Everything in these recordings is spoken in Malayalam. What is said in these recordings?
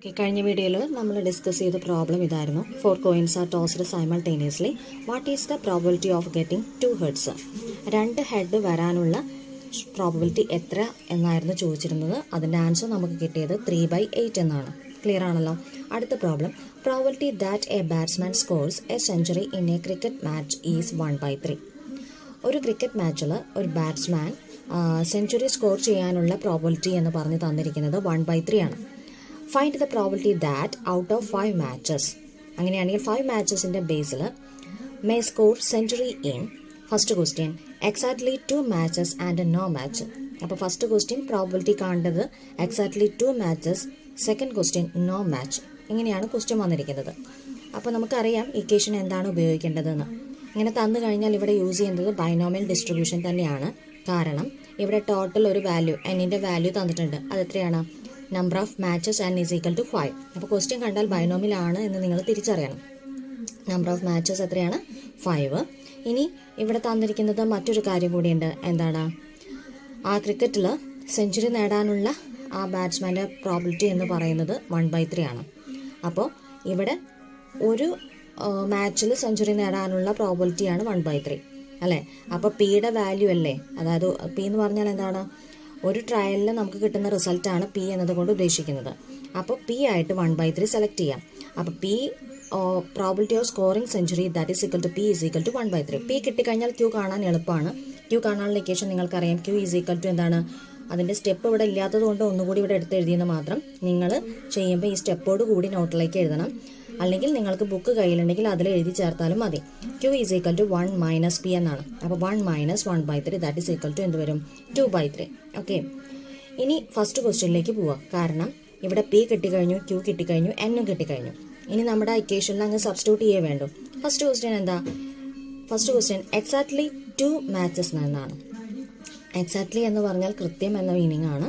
കഴിഞ്ഞ വീഡിയോയിൽ നമ്മൾ ഡിസ്കസ് ചെയ്ത പ്രോബ്ലം ഇതായിരുന്നു. 4 coins are tossed simultaneously. What is the probability of getting 2 heads? 2 head വരാനുള്ള പ്രോബബിലിറ്റി എത്ര എന്നായിരുന്നു ചോദിച്ചിരുന്നത്. അതിൻ്റെ ആൻസർ നമുക്ക് കിട്ടിയത് 3/8 എന്നാണ്. ക്ലിയർ ആണല്ലോ. അടുത്ത problem, probability that a batsman scores a century in a cricket match is 1/3. ഒരു ക്രിക്കറ്റ് മാച്ചിൽ ഒരു ബാറ്റ്സ്മാൻ സെഞ്ചുറി സ്കോർ ചെയ്യാനുള്ള പ്രോബബിലിറ്റി എന്ന് പറഞ്ഞ് തന്നിരിക്കുന്നത് 1/3 ആണ്. Find the probability that out of 5 matches, അങ്ങനെയാണെങ്കിൽ 5 മാച്ചസിൻ്റെ ബേസിൽ may score century in first question exactly 2 matches and no match. അപ്പോൾ ഫസ്റ്റ് ക്വസ്റ്റ്യൻ പ്രോബിലിറ്റി കാണേണ്ടത് exactly 2 matches, second question no match. ഇങ്ങനെയാണ് ക്വസ്റ്റ്യൻ വന്നിരിക്കുന്നത്. അപ്പോൾ നമുക്കറിയാം ഇക്വേഷൻ എന്താണ് ഉപയോഗിക്കേണ്ടതെന്ന്. ഇങ്ങനെ തന്നു കഴിഞ്ഞാൽ ഇവിടെ യൂസ് ചെയ്യുന്നത് ബൈനോമിയൽ ഡിസ്ട്രിബ്യൂഷൻ തന്നെയാണ്. കാരണം ഇവിടെ ടോട്ടൽ ഒരു വാല്യൂ എന്നിൻ്റെ വാല്യൂ തന്നിട്ടുണ്ട്. അതെത്രയാണ്? Number of matches and is equal to 5. അപ്പോൾ ക്വസ്റ്റ്യൻ കണ്ടാൽ ബൈനോമിയലാണ് എന്ന് നിങ്ങൾ തിരിച്ചറിയണം. നമ്പർ ഓഫ് മാച്ചസ് എത്രയാണ്? 5. ഇനി ഇവിടെ തന്നിരിക്കുന്നത് മറ്റൊരു കാര്യം കൂടിയുണ്ട്. എന്താണ്? ആ ക്രിക്കറ്റിൽ സെഞ്ചുറി നേടാനുള്ള ആ ബാറ്റ്സ്മാൻ്റെ പ്രോബിലിറ്റി എന്ന് പറയുന്നത് 1/3 ആണ്. അപ്പോൾ ഇവിടെ ഒരു മാച്ചിൽ സെഞ്ചുറി നേടാനുള്ള പ്രോബിലിറ്റിയാണ് 1/3 അല്ലേ? അപ്പോൾ പിയുടെ വാല്യൂ അല്ലേ, അതായത് പി എന്ന് പറഞ്ഞാൽ എന്താണ്? ഒരു ട്രയലിൽ നമുക്ക് കിട്ടുന്ന റിസൾട്ടാണ് പി എന്നതുകൊണ്ട് ഉദ്ദേശിക്കുന്നത്. അപ്പോൾ പി ആയിട്ട് 1/3 സെലക്ട് ചെയ്യാം. അപ്പോൾ P probability of scoring century that is equal to P is equal to 1/3. P കിട്ടിക്കഴിഞ്ഞാൽ ക്യൂ കാണാൻ എളുപ്പമാണ്. ക്യൂ കാണാനുള്ള ഇക്വേഷൻ നിങ്ങൾക്കറിയാം. ക്യൂ ഈസ് ഈക്വൽ ടു എന്താണ്? അതിൻ്റെ സ്റ്റെപ്പ് ഇവിടെ ഇല്ലാത്തത് കൊണ്ട് ഒന്നുകൂടി ഇവിടെ എടുത്ത് എഴുതിയെന്ന് മാത്രം. നിങ്ങൾ ചെയ്യുമ്പോൾ ഈ സ്റ്റെപ്പോട് കൂടി നോട്ടിലേക്ക് എഴുതണം. അല്ലെങ്കിൽ നിങ്ങൾക്ക് ബുക്ക് കയ്യിലുണ്ടെങ്കിൽ അതിൽ എഴുതി ചേർത്താലും മതി. Q is equal to 1 minus P എന്നാണ്. അപ്പോൾ 1 minus 1/3 that is equal to എന്ത് വരും? 2/3. ഓക്കെ, ഇനി ഫസ്റ്റ് ക്വസ്റ്റ്യനിലേക്ക് പോവാം. കാരണം ഇവിടെ പി കിട്ടിക്കഴിഞ്ഞു, ക്യൂ കിട്ടിക്കഴിഞ്ഞു, എന്നും കിട്ടിക്കഴിഞ്ഞു. ഇനി നമ്മുടെ ഇക്വേഷനിൽ അങ്ങ് സബ്സ്റ്റിറ്റ്യൂട്ട് ചെയ്യേ വേണ്ടു. ഫസ്റ്റ് ക്വസ്റ്റ്യൻ എന്താ? ഫസ്റ്റ് ക്വസ്റ്റ്യൻ എക്സാക്ട്ലി 2 മാച്ചസ് എന്നാണ്. എക്സാക്ട്ലി എന്ന് പറഞ്ഞാൽ കൃത്യം എന്ന മീനിങ് ആണ്.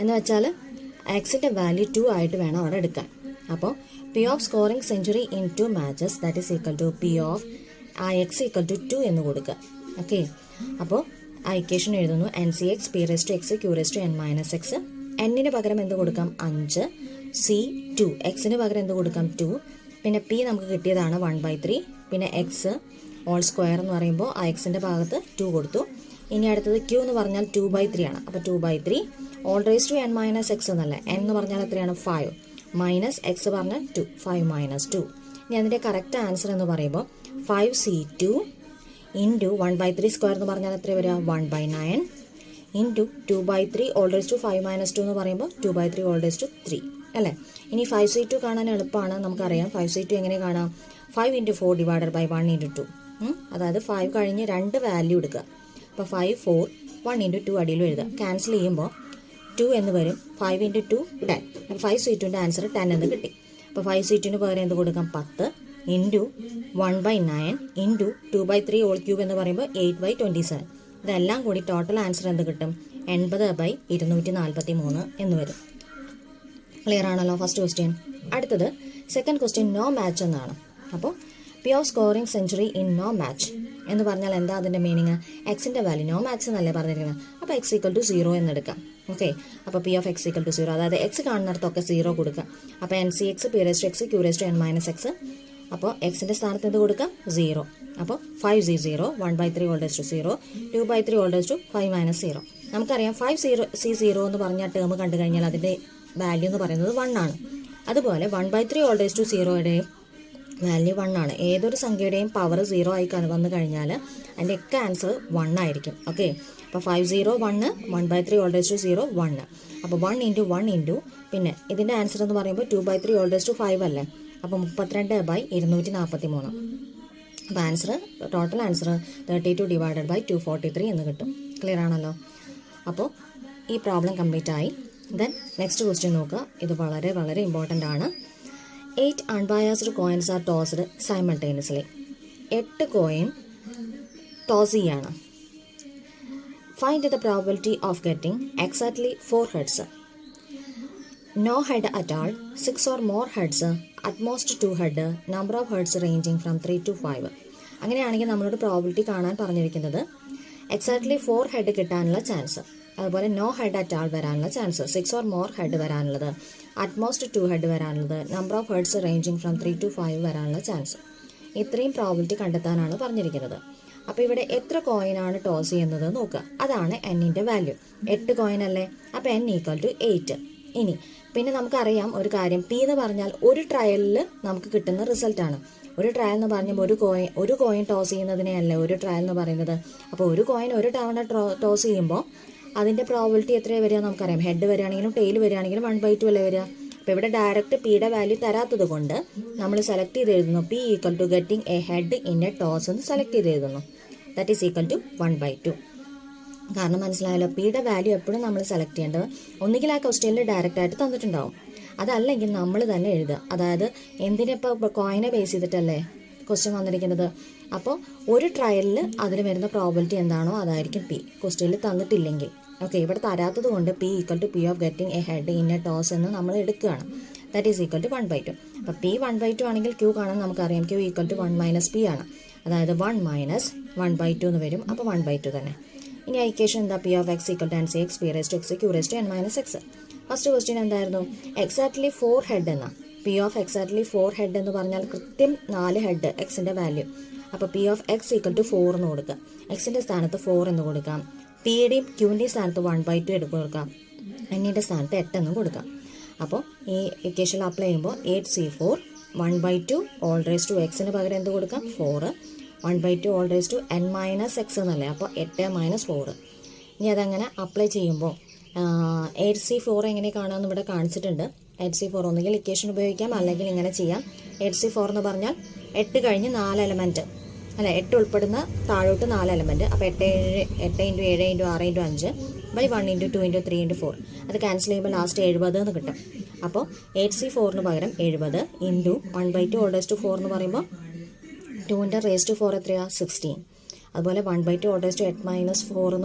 എന്ന് വെച്ചാൽ എക്സിൻ്റെ വാല്യൂ 2 ആയിട്ട് വേണം അവിടെ എടുക്കാൻ. അപ്പോൾ P of scoring century in 2 matches that is equal to P of ആ എക്സ് ഈക്വൽ ടു 2 എന്ന് കൊടുക്കുക. ഓക്കെ, അപ്പോൾ ആ ഇക്വേഷൻ എഴുതുന്നു. NCX P⁻X Q⁻n−x. എന്നിന് പകരം എന്ത് കൊടുക്കാം? 5. C 2. എക്സിന് പകരം എന്ത് കൊടുക്കാം? 2. പിന്നെ പി നമുക്ക് കിട്ടിയതാണ് 1/3. പിന്നെ എക്സ് ഓൾ സ്ക്വയർ എന്ന് പറയുമ്പോൾ ആ എക്സിൻ്റെ ഭാഗത്ത് 2 കൊടുത്തു. ഇനി അടുത്തത് ക്യൂ എന്ന് പറഞ്ഞാൽ 2/3 ആണ്. അപ്പോൾ 2/3 ഓൾ റേസ് ടു n−x എന്നല്ല. n എന്ന് പറഞ്ഞാൽ എത്രയാണ്? 5 മൈനസ് എക്സ് പറഞ്ഞാൽ 2. 5 മൈനസ് 2. ഇനി അതിൻ്റെ കറക്റ്റ് ആൻസർ എന്ന് പറയുമ്പോൾ 5C2 ഇൻറ്റു 1/3 സ്ക്വയർ എന്ന് പറഞ്ഞാൽ എത്ര വരിക? 1/9 into 2/3 all raise to 5 minus 2 എന്ന് പറയുമ്പോൾ 2/3 ഓൾ റേസ് ടു 3 അല്ലേ? ഇനി 5C2 കാണാൻ എളുപ്പമാണ്. നമുക്കറിയാം 5C2 എങ്ങനെ കാണാം? 5 × 4 ഡിവൈഡഡ് ബൈ 1 × 2. അതായത് 5 കഴിഞ്ഞ് 2 വാല്യൂ എടുക്കുക. അപ്പോൾ 5 4 1 × 2 അടിയിലും എഴുതുക. ക്യാൻസൽ ചെയ്യുമ്പോൾ 2 എന്ന് വരും. 5 × 2 10. അപ്പോൾ 5C2ൻ്റെ ആൻസർ 10 എന്ന് കിട്ടി. അപ്പോൾ 5C2ന് പകരം എന്ത് കൊടുക്കാം? 10 ഇൻറ്റു 1/9 ഇൻറ്റു 2/3 ഓൾ ക്യൂബ് എന്ന് പറയുമ്പോൾ 8/27. ഇതെല്ലാം കൂടി ടോട്ടൽ ആൻസർ എന്ത് കിട്ടും? 80/243 എന്ന് വരും. ക്ലിയർ ആണല്ലോ ഫസ്റ്റ് ക്വസ്റ്റ്യൻ. അടുത്തത് സെക്കൻഡ് ക്വസ്റ്റ്യൻ നോ മാച്ച് എന്നാണ്. അപ്പോൾ P of scoring century in no match എന്ന് പറഞ്ഞാൽ എന്താ അതിൻ്റെ മീനിങ്? എക്സിൻ്റെ വാല്യൂ നോ മാച്ച് എന്നല്ലേ പറഞ്ഞിരിക്കുന്നത്. അപ്പോൾ എക്സ് ഈക്വൽ ടു 0 എന്നെടുക്കാം. ഓക്കെ, അപ്പോൾ P of X equal to 0, അതായത് എക്സ് കാണുന്നിടത്തൊക്കെ 0 കൊടുക്കുക. അപ്പോൾ NCX P⁻X Q⁻n−x. അപ്പോൾ എക്സിൻ്റെ സ്ഥാനത്ത് എന്ത് കൊടുക്കാം? 0. അപ്പോൾ 5C0 1/3 all raise to 0 2/3 all raise to 5 minus 0. നമുക്കറിയാം 5C0 എന്ന് പറഞ്ഞ ടേം കണ്ടു കഴിഞ്ഞാൽ അതിൻ്റെ വാല്യൂ എന്ന് പറയുന്നത് 1 ആണ്. അതുപോലെ 1/3 ഓൾ റേസ് ടു 0യുടെയും വാല്യൂ 1 ആണ്. ഏതൊരു സംഖ്യയുടെയും പവർ 0 ആയി വന്നു കഴിഞ്ഞാൽ അതിൻ്റെ ഒക്കെ ആൻസർ 1 ആയിരിക്കും. ഓക്കെ, അപ്പോൾ 501 1/3 ഓൾ റേസ് ടു 0 1. അപ്പോൾ 1 × 1 ഇൻറ്റു പിന്നെ ഇതിൻ്റെ ആൻസർ എന്ന് പറയുമ്പോൾ 2/3 ഓൾ റേസ് ടു 5 അല്ലേ? അപ്പോൾ 32/243. അപ്പോൾ answer total answer 32 divided by 243 എന്ന് കിട്ടും. ക്ലിയർ ആണല്ലോ. അപ്പോൾ ഈ പ്രോബ്ലം കംപ്ലീറ്റ് ആയി. ദെൻ നെക്സ്റ്റ് ക്വസ്റ്റ്യൻ നോക്കുക. ഇത് വളരെ വളരെ ഇമ്പോർട്ടൻ്റ് ആണ്. 8 unbiased coins are tossed simultaneously. 8 coin toss ചെയ്യാണ്. Find the probability of getting exactly 4 heads. No head at all, 6 or more heads, at most 2 head, number of heads ranging from 3 to 5. അങ്ങനെയാണെങ്കിൽ നമ്മളോട് പ്രോബിലിറ്റി കാണാൻ പറഞ്ഞിരിക്കുന്നത് എക്സാക്ട്ലി 4 ഹെഡ് കിട്ടാനുള്ള ചാൻസ്, അതുപോലെ നോ ഹെഡ് അറ്റ് ആൾ വരാനുള്ള ചാൻസ്, 6 or more ഹെഡ് വരാനുള്ളത്, അറ്റ്മോസ്റ്റ് 2 ഹെഡ് വരാനുള്ളത്, number of heads ranging from 3 to 5 വരാനുള്ള ചാൻസ്. ഇത്രയും പ്രോബിലിറ്റി കണ്ടെത്താനാണ് പറഞ്ഞിരിക്കുന്നത്. അപ്പോൾ ഇവിടെ എത്ര കോയിനാണ് ടോസ് ചെയ്യുന്നത് നോക്കുക. അതാണ് എന്നിൻ്റെ വാല്യൂ. 8 കോയിൻ അല്ലേ, അപ്പോൾ n = 8. ഇനി പിന്നെ നമുക്കറിയാം ഒരു കാര്യം, പി എന്ന് പറഞ്ഞാൽ ഒരു ട്രയലിൽ നമുക്ക് കിട്ടുന്ന റിസൾട്ടാണ്. ഒരു ട്രയൽ എന്ന് പറഞ്ഞാൽ ഒരു കോയിൻ ടോസ് ചെയ്യുന്നതിനെയല്ലേ ഒരു ട്രയൽ എന്ന് പറയുന്നത്. അപ്പോൾ ഒരു കോയിൻ ഒരു തവണ ടോസ് ചെയ്യുമ്പോൾ അതിൻ്റെ പ്രോബിലിറ്റി എത്രയാണ് വരിക നമുക്കറിയാം. ഹെഡ് വരികയാണെങ്കിലും ടെയിൽ വരികയാണെങ്കിലും 1/2 അല്ലേ വരിക. അപ്പോൾ ഇവിടെ ഡയറക്റ്റ് പിയുടെ വാല്യൂ തരാത്തത് കൊണ്ട് നമ്മൾ സെലക്ട് ചെയ്ത് എഴുതുന്നു P = getting a head in a toss എന്ന് സെലക്ട് ചെയ്ത് എഴുതുന്നു. That is equal to 1/2. കാരണം മനസ്സിലായല്ലോ, പിയുടെ വാല്യൂ എപ്പോഴും നമ്മൾ സെലക്ട് ചെയ്യേണ്ടത് ഒന്നുകിൽ ആ ക്വസ്റ്റ്യനിൽ ഡയറക്റ്റ് ആയിട്ട് തന്നിട്ടുണ്ടാവും, അതല്ലെങ്കിൽ നമ്മൾ തന്നെ എഴുതുക. അതായത് എന്തിനിപ്പോൾ കോയിനെ ബേസ് ചെയ്തിട്ടല്ലേ ക്വസ്റ്റ്യൻ വന്നിരിക്കുന്നത്. അപ്പോൾ ഒരു ട്രയലിൽ അതിന് വരുന്ന പ്രോബിലിറ്റി എന്താണോ അതായിരിക്കും പി, ക്വസ്റ്റ്യനിൽ തന്നിട്ടില്ലെങ്കിൽ. ഓക്കെ, ഇവിടെ തരാത്തത് കൊണ്ട് P = P of getting a head in a toss എന്ന് നമ്മൾ എടുക്കുകയാണ്. That is equal to 1/2. അപ്പോൾ P 1/2 ആണെങ്കിൽ Q കാണാൻ നമുക്കറിയാം Q = 1 - P ആണ്. അതായത് 1 - 1/2 എന്ന് വരും. അപ്പോൾ 1/2 തന്നെ. ഇനി ഇക്വേഷൻ എന്താ, P of x = NCx P raised to x Q raised to n - x. First question എന്തായിരുന്നു, എക്സാക്ട്ലി 4 ഹെഡ് എന്ന. P of എക്സാക്ട്ലി 4 ഹെഡ് എന്ന് പറഞ്ഞാൽ കൃത്യം 4 ഹെഡ് എക്സിൻ്റെ വാല്യൂ. അപ്പോൾ P of x = 4 എന്ന് കൊടുക്കുക. എക്സിൻ്റെ സ്ഥാനത്ത് 4 എന്ന് കൊടുക്കാം. പിയുടെയും ക്യൂവിൻ്റെയും സ്ഥാനത്ത് 1/2 എടുത്ത് കൊടുക്കാം. എന്നിൻ്റെ സ്ഥാനത്ത് 8 എന്ന് കൊടുക്കാം. അപ്പോൾ ഈ ഇക്വേഷൻ അപ്ലൈ ചെയ്യുമ്പോൾ 8C4 1/2 all raised to x പകരം എന്ത് കൊടുക്കാം, 4. 1/2 all raised to n - x എന്നല്ലേ, അപ്പോൾ 8 - 4. ഇനി അതങ്ങനെ അപ്ലൈ ചെയ്യുമ്പോൾ 8C4 എങ്ങനെ കാണാമെന്ന് ഇവിടെ കാണിച്ചിട്ടുണ്ട്. 8C4 ഒന്നുകിൽ ഇക്വേഷൻ ഉപയോഗിക്കാം, അല്ലെങ്കിൽ ഇങ്ങനെ ചെയ്യാം. 8C4 എന്ന് പറഞ്ഞാൽ 8 കഴിഞ്ഞ് 4 എലമെൻറ്റ് അല്ല, 8 ഉൾപ്പെടുന്ന താഴോട്ട് 4 എലമെൻറ്റ്. അപ്പോൾ 8 × 7 × 6 × 5 / 1 × 2 × 3 × 4. അത് ക്യാൻസൽ ചെയ്യുമ്പോൾ ലാസ്റ്റ് 70 എന്ന് കിട്ടും. അപ്പോൾ 8C4 പകരം 70 × 1/2 all raised to 4 എന്ന് പറയുമ്പോൾ 2 × raised to 4 എത്രയാണ്, 16. അതുപോലെ 1/2 all raised to 8 -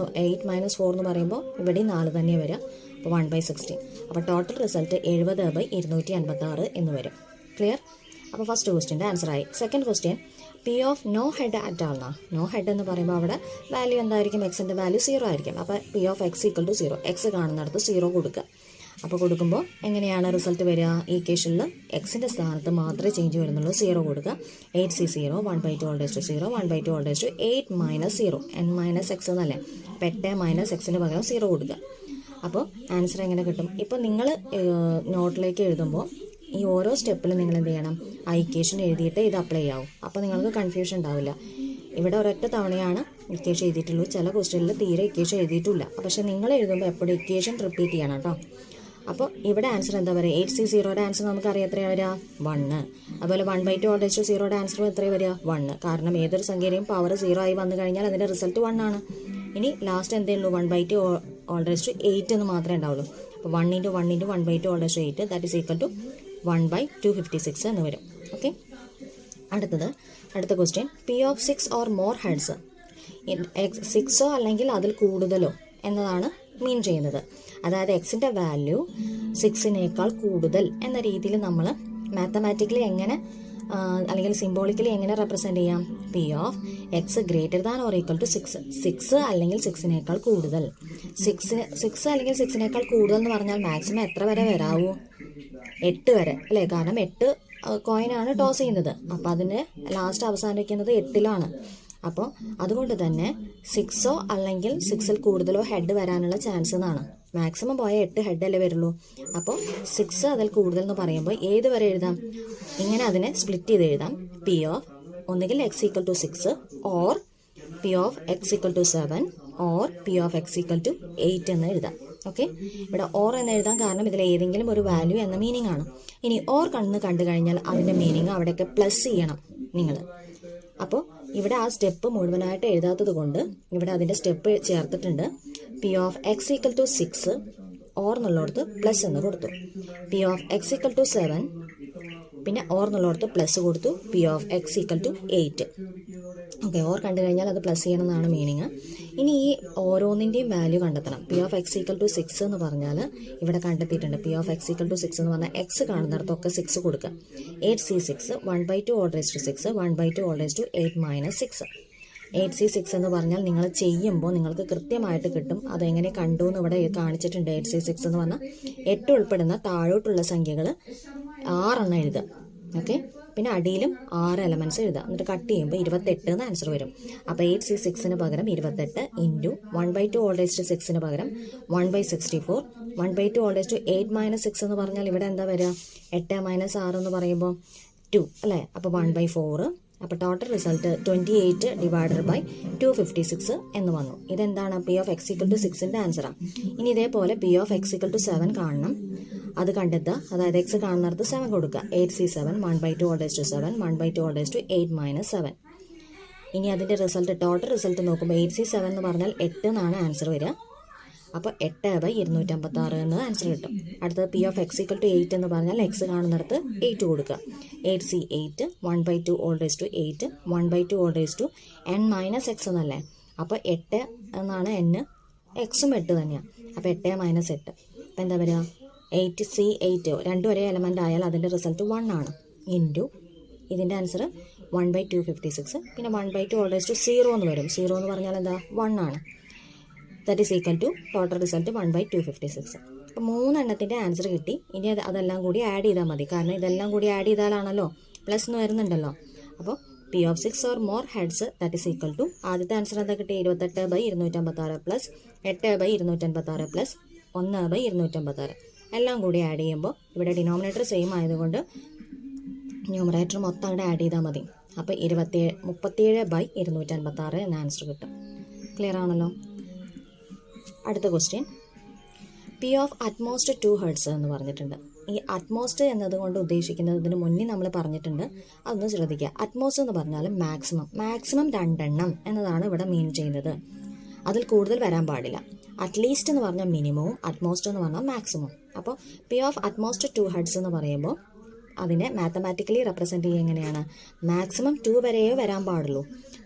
4 എന്ന് പറയുമ്പോൾ ഇവിടെ 4 തന്നെ വരിക. അപ്പോൾ 1/16. അപ്പോൾ ടോട്ടൽ റിസൾട്ട് 70/256 എന്ന് വരും. ക്ലിയർ? അപ്പോൾ ഫസ്റ്റ് ക്വസ്റ്റ്യൻ്റെ ആൻസർ ആയി. Second question, P of no head at all എന്നാ. നോ ഹെഡ് എന്ന് പറയുമ്പോൾ അവിടെ വാല്യൂ എന്തായിരിക്കും, എക്സിൻ്റെ വാല്യൂ 0 ആയിരിക്കും. അപ്പോൾ P of x = 0. എക്സ് കാണുന്നിടത്ത് 0 കൊടുക്കുക. അപ്പോൾ കൊടുക്കുമ്പോൾ എങ്ങനെയാണ് റിസൾട്ട് വരിക, ഈ കേസിൽ എക്സിൻ്റെ സ്ഥാനത്ത് മാത്രമേ ചേഞ്ച് വരുന്നുള്ളൂ, 0 കൊടുക്കുക. 8C0 1/2 all raised to 0 1/2 all raised to 8 - 0 n - x എന്നല്ലേ. അപ്പോൾ 8 - xന് പകരം 0 കൊടുക്കുക. അപ്പോൾ ആൻസർ എങ്ങനെ കിട്ടും? ഇപ്പോൾ നിങ്ങൾ നോട്ടിലേക്ക് എഴുതുമ്പോൾ ഈ ഓരോ സ്റ്റെപ്പിലും നിങ്ങൾ എന്ത് ചെയ്യണം, ആ ഇക്വേഷൻ എഴുതിയിട്ട് ഇത് അപ്ലൈ ചെയ്യാവും. അപ്പോൾ നിങ്ങൾക്ക് കൺഫ്യൂഷൻ ഉണ്ടാവില്ല. ഇവിടെ ഒരൊറ്റ തവണയാണ് ഇക്വേഷൻ എഴുതിയിട്ടുള്ളൂ. ചില ക്വസ്റ്റ്യനിൽ തീരെ ഇക്വേഷൻ എഴുതിയിട്ടില്ല. പക്ഷേ നിങ്ങൾ എഴുതുമ്പോൾ എപ്പോഴും ഇക്വേഷൻ റിപ്പീറ്റ് ചെയ്യണം കേട്ടോ. അപ്പോൾ ഇവിടെ ആൻസർ എന്താ പറയുക, 8C0യുടെ ആൻസർ നമുക്കറിയാം എത്രയാണ് വരിക, 1. അതുപോലെ 1/2 all raised to 0യുടെ ആൻസർ എത്രയാണ് വരിക, 1. കാരണം ഏതൊരു സംഖ്യയുടെയും പവർ 0 ആയി വന്നു കഴിഞ്ഞാൽ അതിൻ്റെ റിസൾട്ട് 1 ആണ്. ഇനി ലാസ്റ്റ് എന്തേ ഉള്ളൂ, 1/2 all raised to 8 എന്ന് മാത്രമേ ഉണ്ടാവുള്ളൂ. അപ്പോൾ 1 × 1 × 1/2 all raised to 8 that is equal to 1/256 എന്ന് വരും. ഓക്കെ, അടുത്ത question, P of 6 or more heads. 6 അല്ലെങ്കിൽ അതിൽ കൂടുതലോ എന്നതാണ് മീൻ ചെയ്യുന്നത്. അതായത് എക്സിൻ്റെ വാല്യൂ 6നേക്കാൾ കൂടുതൽ എന്ന രീതിയിൽ നമ്മൾ മാത്തമാറ്റിക്കലി എങ്ങനെ അല്ലെങ്കിൽ സിംബോളിക്കലി എങ്ങനെ റെപ്രസെൻ്റ് ചെയ്യാം, P of x > 6 അല്ലെങ്കിൽ 6നേക്കാൾ കൂടുതൽ. 6 അല്ലെങ്കിൽ 6നേക്കാൾ കൂടുതൽ എന്ന് പറഞ്ഞാൽ മാക്സിമം എത്ര വരെ വരാവൂ, 8 വരെ അല്ലേ. കാരണം 8 കോയിനാണ് ടോസ് ചെയ്യുന്നത്. അപ്പോൾ അതിന് ലാസ്റ്റ് അവസാനിക്കുന്നത് 8ലാണ്. അപ്പോൾ അതുകൊണ്ട് തന്നെ 6 അല്ലെങ്കിൽ 6ൽ കൂടുതലോ ഹെഡ് വരാനുള്ള ചാൻസ് എന്നാണ്. മാക്സിമം പോയ 8 ഹെഡ് അല്ലേ വരുള്ളൂ. അപ്പോൾ 6 അതിൽ കൂടുതൽ എന്ന് പറയുമ്പോൾ ഏത് വരെ എഴുതാം, ഇങ്ങനെ അതിനെ സ്പ്ലിറ്റ് ചെയ്ത് എഴുതാം. P of ഒന്നുകിൽ x = 6 or P of x = 7 or P of x = 8 എന്ന് എഴുതാം. ഓക്കെ, ഇവിടെ ഓർ എന്ന് എഴുതാൻ കാരണം ഇതിൽ ഏതെങ്കിലും ഒരു വാല്യൂ എന്ന മീനിങ് ആണ്. ഇനി ഓർ കണ്ടു കഴിഞ്ഞാൽ അതിൻ്റെ മീനിങ് അവിടെയൊക്കെ പ്ലസ് ചെയ്യണം നിങ്ങൾ. അപ്പോൾ ഇവിടെ ആ സ്റ്റെപ്പ് മുഴുവനായിട്ട് എഴുതാത്തത് കൊണ്ട് ഇവിടെ അതിൻ്റെ സ്റ്റെപ്പ് ചേർത്തിട്ടുണ്ട്. P of x = 6 ഓർ എന്നുള്ളിടത്ത് പ്ലസ് എന്ന് കൊടുത്തു. P of x = 7 പിന്നെ ഓർ എന്നുള്ളിടത്ത് പ്ലസ് കൊടുത്തു. P of x = 8. Okay, or കണ്ടു കഴിഞ്ഞാൽ അത് പ്ലസ് ചെയ്യണം എന്നാണ് മീനിങ്. ഇനി ഈ ഓരോന്നിൻ്റെയും വാല്യൂ കണ്ടെത്തണം. P of x = 6 എന്ന് പറഞ്ഞാൽ ഇവിടെ കണ്ടെത്തിയിട്ടുണ്ട്. P of x = 6 എന്ന് പറഞ്ഞാൽ എക്സ് കാണുന്നിടത്തൊക്കെ 6 കൊടുക്കുക. 8C6 1/2 all raised to 6 1/2 all raised to 8 - 6. 8C6 എന്ന് പറഞ്ഞാൽ നിങ്ങൾ ചെയ്യുമ്പോൾ നിങ്ങൾക്ക് കൃത്യമായിട്ട് കിട്ടും. അതെങ്ങനെ കണ്ടു എന്ന് ഇവിടെ കാണിച്ചിട്ടുണ്ട്. 8C6 എന്ന് പറഞ്ഞാൽ 8 ഉൾപ്പെടുന്ന താഴോട്ടുള്ള സംഖ്യകൾ 6 എഴുതുക. ഓക്കെ, പിന്നെ അടിയിലും 6 എലമെന്റ്സ് എഴുതുക. എന്നിട്ട് കട്ട് ചെയ്യുമ്പോൾ 28 എന്ന് ആൻസർ വരും. അപ്പോൾ 8C6 പകരം 28 ഇൻറ്റു 1/2 ഓൾ റേസ് ടു 6 പകരം 1/64. 1/2 ഓൾ റേസ് ടു 8 - 6 എന്ന് പറഞ്ഞാൽ ഇവിടെ എന്താ വരിക? 8 - 6 എന്ന് പറയുമ്പോൾ 2 അല്ലേ? അപ്പോൾ 1/4. അപ്പോൾ ടോട്ടൽ റിസൾട്ട് 28 ഡിവൈഡഡ് ബൈ 256 എന്ന് വന്നു. ഇതെന്താണ്? P of x = 6ന്റെ ആൻസറാണ്. ഇനി ഇതേപോലെ P of x = 7 കാണണം. അത് കണ്ടെത്തുക. അതായത് എക്സ് കാണുന്നിടത്ത് 7 കൊടുക്കുക. 8C7 1/2 whole raise to 7 1/2 whole raise to 8 - 7. ഇനി അതിൻ്റെ റിസൾട്ട് ടോട്ടൽ റിസൾട്ട് നോക്കുമ്പോൾ 8C7 എന്ന് പറഞ്ഞാൽ 8 എന്നാണ് ആൻസർ വരിക. അപ്പോൾ 8/256 എന്ന് ആൻസർ കിട്ടും. അടുത്തത് P of x = 8 എന്ന് പറഞ്ഞാൽ എക്സ് കാണുന്നിടത്ത് 8 കൊടുക്കുക. 8C8 1/2 whole raise to 8 1/2 whole raise to n - x എന്നല്ലേ? അപ്പോൾ 8 എന്നാണ് n, എക്സും 8 തന്നെയാണ്. അപ്പോൾ 8 - 8. അപ്പോൾ എന്താ വരിക? 8C8 രണ്ടും ഒരേ എലമെൻ്റ് ആയാൽ അതിൻ്റെ റിസൾട്ട് 1 ആണ്. ഇൻറ്റു ഇതിൻ്റെ ആൻസർ 1/256. പിന്നെ 1/2 ഓൾ റേസ് ടു 0 എന്ന് വരും. 0 എന്ന് പറഞ്ഞാൽ എന്താ? 1 ആണ്. That is equal to total result 1/256. അപ്പോൾ 3 എണ്ണത്തിൻ്റെ ആൻസർ കിട്ടി. ഇനി അതെല്ലാം കൂടി ആഡ് ചെയ്താൽ മതി. കാരണം ഇതെല്ലാം കൂടി ആഡ് ചെയ്താലാണല്ലോ പ്ലസ് എന്ന് വരുന്നുണ്ടല്ലോ. അപ്പോൾ P of 6 or more heads that is equal to ആദ്യത്തെ ആൻസർ എന്താ കിട്ടി? 28/256 പ്ലസ് 8/256 പ്ലസ് 1/256. എല്ലാം കൂടി ആഡ് ചെയ്യുമ്പോൾ ഇവിടെ ഡിനോമിനേറ്റർ സെയിം ആയതുകൊണ്ട് ന്യൂമറേറ്റർ മൊത്തം അവിടെ ആഡ് ചെയ്താൽ മതി. അപ്പോൾ 37/256 എന്ന ആൻസർ കിട്ടും. ക്ലിയർ ആണല്ലോ? അടുത്ത question, P of atmost 2 Hz എന്ന് പറഞ്ഞിട്ടുണ്ട്. ഈ അറ്റ്മോസ്റ്റ് എന്നതുകൊണ്ട് ഉദ്ദേശിക്കുന്നത് ഇതിന് മുന്നേ നമ്മൾ പറഞ്ഞിട്ടുണ്ട്, അതൊന്ന് ശ്രദ്ധിക്കുക. അറ്റ്മോസ്റ്റ് എന്ന് പറഞ്ഞാൽ മാക്സിമം 2 എണ്ണം എന്നതാണ് ഇവിടെ മീൻ ചെയ്യുന്നത്. അതിൽ കൂടുതൽ വരാൻ പാടില്ല. അറ്റ്ലീസ്റ്റ് എന്ന് പറഞ്ഞാൽ മിനിമവും അറ്റ്മോസ്റ്റ് എന്ന് പറഞ്ഞാൽ മാക്സിമം. അപ്പോൾ P of atmost 2 Hz എന്ന് പറയുമ്പോൾ അതിനെ മാത്തമാറ്റിക്കലി റെപ്രസെൻറ്റ് ചെയ്യുക എങ്ങനെയാണ്? മാക്സിമം 2 വരെയേ വരാൻ പാടുള്ളൂ.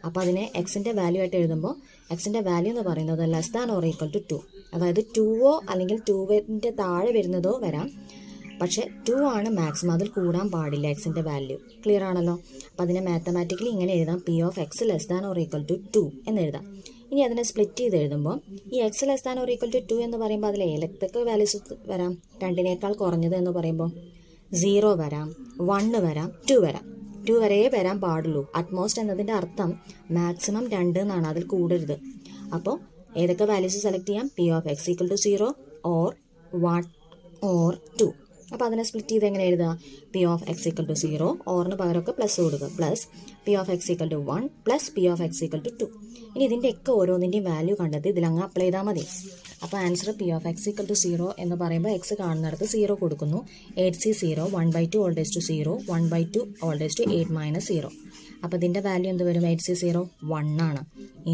അപ്പോൾ അതിനെ എക്സിൻ്റെ വാല്യൂ ആയിട്ട് എഴുതുമ്പോൾ എക്സിൻ്റെ വാല്യൂ എന്ന് പറയുന്നത് less than or equal to 2. അതായത് 2 അല്ലെങ്കിൽ 2 താഴെ വരുന്നതോ വരാം. പക്ഷേ 2 ആണ് മാക്സിമം, അതിൽ കൂടാൻ പാടില്ല എക്സിൻ്റെ വാല്യൂ. ക്ലിയർ ആണല്ലോ? അപ്പോൾ അതിനെ മാത്തമാറ്റിക്കലി ഇങ്ങനെ എഴുതാം: P of x less than or equal to 2 എന്ന് എഴുതാം. ഇനി അതിനെ സ്പ്ലിറ്റ് ചെയ്ത് എഴുതുമ്പോൾ ഈ X less than or equal to 2 എന്ന് പറയുമ്പോൾ അതിൽ ഏതൊക്കെ വാല്യൂസ് വരാം? 2നേക്കാൾ കുറഞ്ഞത് എന്ന് പറയുമ്പോൾ 0 വരാം, 1 വരാം, 2 വരാം. 2 വരെ വരാൻ പാടുള്ളൂ. അറ്റ്മോസ്റ്റ് എന്നതിൻ്റെ അർത്ഥം മാക്സിമം 2 എന്നാണ്, അതിൽ കൂടരുത്. അപ്പോൾ ഏതൊക്കെ വാല്യൂസ് സെലക്ട് ചെയ്യാം? P of x = 0 or 1 or 2. അപ്പോൾ അതിനെ സ്പ്ലിറ്റ് ചെയ്ത് എങ്ങനെ എഴുതുക? P of x = 0, ഓറിന് പകരമൊക്കെ പ്ലസ് കൊടുക്കുക, plus P of x = 1 plus P of x = 2. ഇനി ഇതിൻ്റെയൊക്കെ ഓരോന്നിൻ്റെയും വാല്യൂ കണ്ടെത്തി ഇതിലങ്ങ് അപ്ലൈ ചെയ്താൽ മതി. അപ്പോൾ ആൻസർ P of x = 0 എന്ന് പറയുമ്പോൾ എക്സ് കാണുന്നിടത്ത് 0 കൊടുക്കുന്നു. 8C0 1/2 whole raise to 0 1/2 whole raise to 8 - 0. അപ്പോൾ ഇതിൻ്റെ വാല്യൂ എന്ത് വരും? 8C0 1 ആണ്.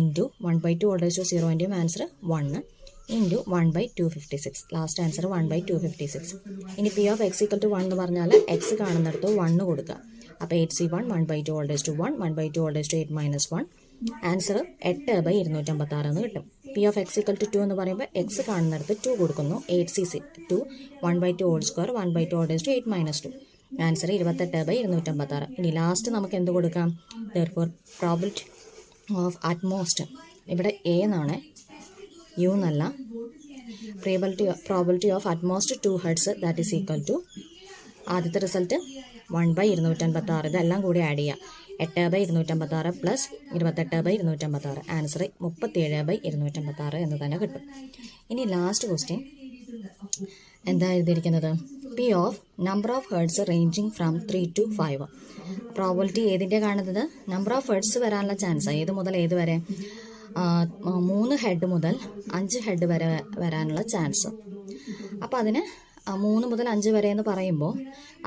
ഇൻറ്റു 1/2 ഓൾ റേസ് ടു 0ൻ്റെയും ആൻസർ 1 ഇൻറ്റു 1/256. Last answer 1/256. ഇനി P of x = 1 എന്ന് പറഞ്ഞാൽ എക്സ് കാണുന്നിടത്ത് 1 കൊടുക്കുക. അപ്പോൾ 8C1 1/2 whole raise to 1 1/2 whole raise to 8 - 1. Answer 8/256 എന്ന് കിട്ടും. P of x = 2 എന്ന് പറയുമ്പോൾ എക്സ് കാണുന്നിടത്ത് 2 കൊടുക്കുന്നു. 8C2 1/2 whole square 1/2 whole raise to 8 - 2. Answer 28/256. ഇനി ലാസ്റ്റ് നമുക്ക് എന്ത് കൊടുക്കാം? therefore പ്രോബിലിറ്റി ഓഫ് അറ്റ്മോസ്റ്റ്, ഇവിടെ A എന്നാണ്, U എന്നല്ല. Probability of at most 2 Hz that is equal to ആദ്യത്തെ റിസൾട്ട് 1/256. ഇതെല്ലാം കൂടി ആഡ് ചെയ്യുക. 8/256 പ്ലസ് 28/256. ആൻസർ 37/256 എന്ന് തന്നെ കിട്ടും. ഇനി ലാസ്റ്റ് ക്വസ്റ്റ്യൻ എന്താ എഴുതിയിരിക്കുന്നത്? P of number of hertz ranging from 3 to 5. Probability ഏതിൻ്റെ കാണുന്നത്? നമ്പർ ഓഫ് ഹെഡ്സ് വരാനുള്ള ചാൻസ് ഏത് മുതൽ ഏത് വരെ? 3 ഹെഡ് മുതൽ 5 ഹെഡ് വരെ വരാനുള്ള ചാൻസ്. അപ്പോൾ അതിന് 3 മുതൽ 5 വരെ എന്ന് പറയുമ്പോൾ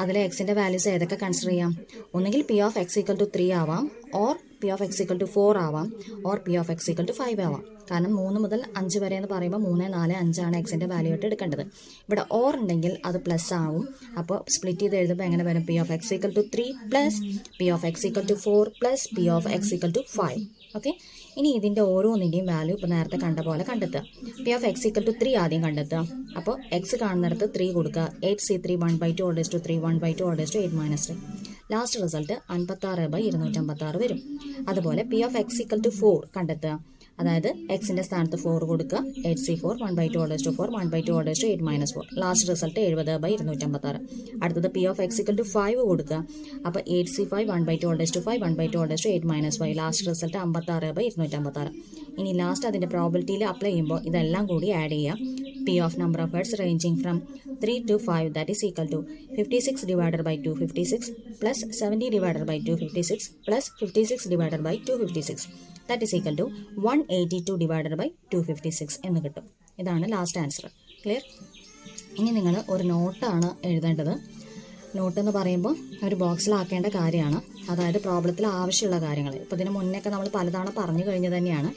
അതിലെ എക്സിൻ്റെ വാല്യൂസ് ഏതൊക്കെ കൺസിഡർ ചെയ്യാം? ഒന്നുകിൽ P of x = 3 ആവാം, ഓർ P of x = 4 ആവാം, ഓർ P of x = 5 ആവാം. കാരണം 3 മുതൽ 5 വരെ എന്ന് പറയുമ്പോൾ 3, 4, 5 ആണ് എക്സിൻ്റെ വാല്യൂ ആയിട്ട് എടുക്കേണ്ടത്. ഇവിടെ ഓർ ഉണ്ടെങ്കിൽ അത് പ്ലസ് ആവും. അപ്പോൾ സ്പ്ലിറ്റ് ചെയ്ത് എഴുതുമ്പോൾ എങ്ങനെ വരും? P of x = 3 plus P of x = 4 plus P of x = 5. Okay, ഇനി ഇതിൻ്റെ ഓരോന്നിൻ്റെയും വാല്യൂ ഇപ്പോൾ നേരത്തെ കണ്ട പോലെ കണ്ടെത്തുക. P of x = 3 ആദ്യം കണ്ടെത്തുക. അപ്പോൾ എക്സ് കാണുന്നിടത്ത് 3 കൊടുക്കുക. 8C3 1/2 whole raise to 3 1/2 whole raise to 8 - 3. Last result 56/256 വരും. അതുപോലെ P of X equal to 4 കണ്ടെത്തുക. അതായത് എക്സിൻ്റെ സ്ഥാനത്ത് 4 കൊടുക്കുക. 8c4 1/2 whole raise to 4 1/2 whole raise to 8 - 4. Last result 70/256. അടുത്തത് P of X equal to 5 കൊടുക്കുക. അപ്പോൾ 8c5 1/2 whole raise to 5 1/2 whole raise to 8 - 5. Last result 56/256. ഇനി ലാസ്റ്റ് അതിൻ്റെ പ്രോബിലിറ്റിയിൽ അപ്ലൈ ചെയ്യുമ്പോൾ ഇതെല്ലാം കൂടി ആഡ് ചെയ്യുക. P of number of heads ranging from 3 to 5 that is equal to 56 divided by 256 plus 70 divided by 256 plus 56 divided by 256 that is equal to 182 divided by 256 എന്ന് കിട്ടും. ഇതാണ് ലാസ്റ്റ് ആൻസർ. ക്ലിയർ? ഇനി നിങ്ങൾ ഒരു നോട്ടാണ് എഴുതേണ്ടത്. നോട്ട് എന്ന് പറയുമ്പോൾ ഒരു ബോക്സിലാക്കേണ്ട കാര്യമാണ്. അതായത് പ്രോബ്ലത്തിൽ ആവശ്യമുള്ള കാര്യങ്ങൾ. ഇപ്പോൾ ഇതിന് മുന്നേയൊക്കെ നമ്മൾ പലതവണ പറഞ്ഞു കഴിഞ്ഞ് തന്നെയാണ്.